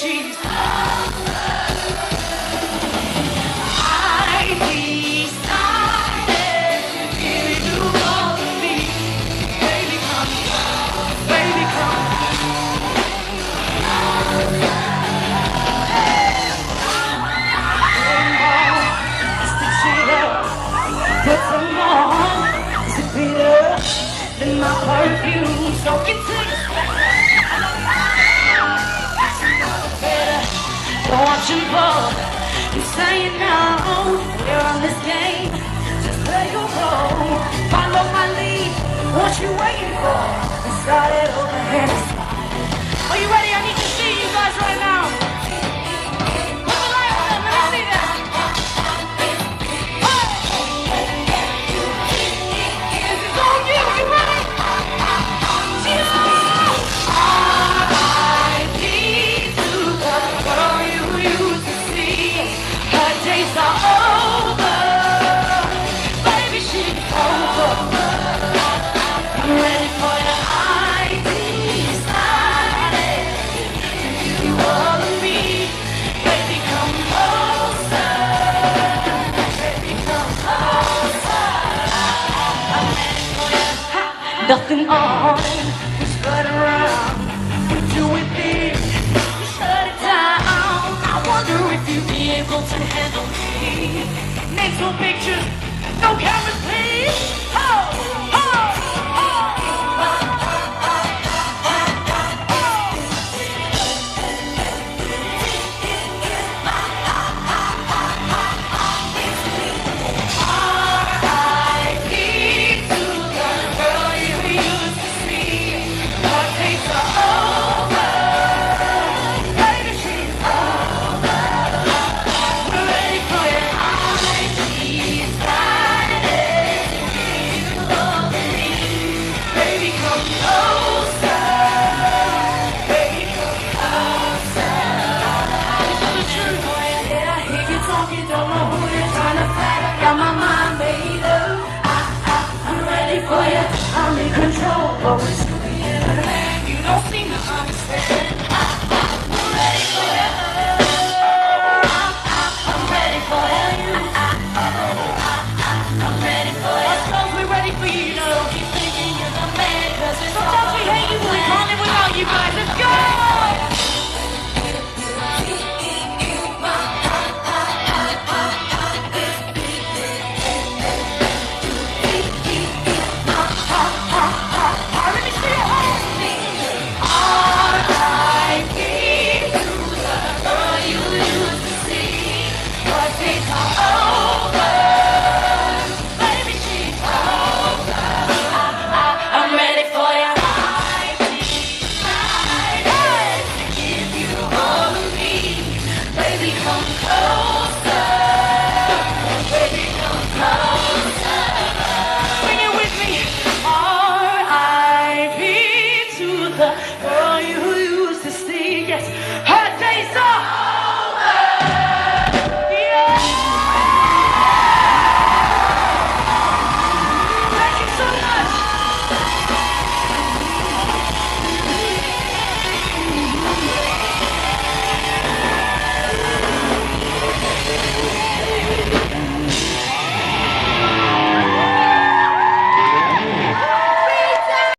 she's I decided to give you all of me. Baby, come, baby, come. Put some more Sabina in my perfume. So get to the better. Don't watch him fall. I'm saying no. We're on this game. Just play your role. Follow my lead. What you waiting for? We started over here. Are you ready? I need to see you guys right now. Put the light on. Let me see that. Nothing on, we spread around, we do it big, we shut it down. I wonder if you'd be able to handle me. Mental pictures, no cameras please. Oh, oh, I'm in control, but we're still in. You don't seem to understand. I'm ready for you. I'm ready for you. I'm ready for you. Us we're ready for you. You know, keep thinking you're the man, 'cause sometimes we hate you, we can't live without you guys. Let's go! R.I.P. to the girl you used to see. Yes.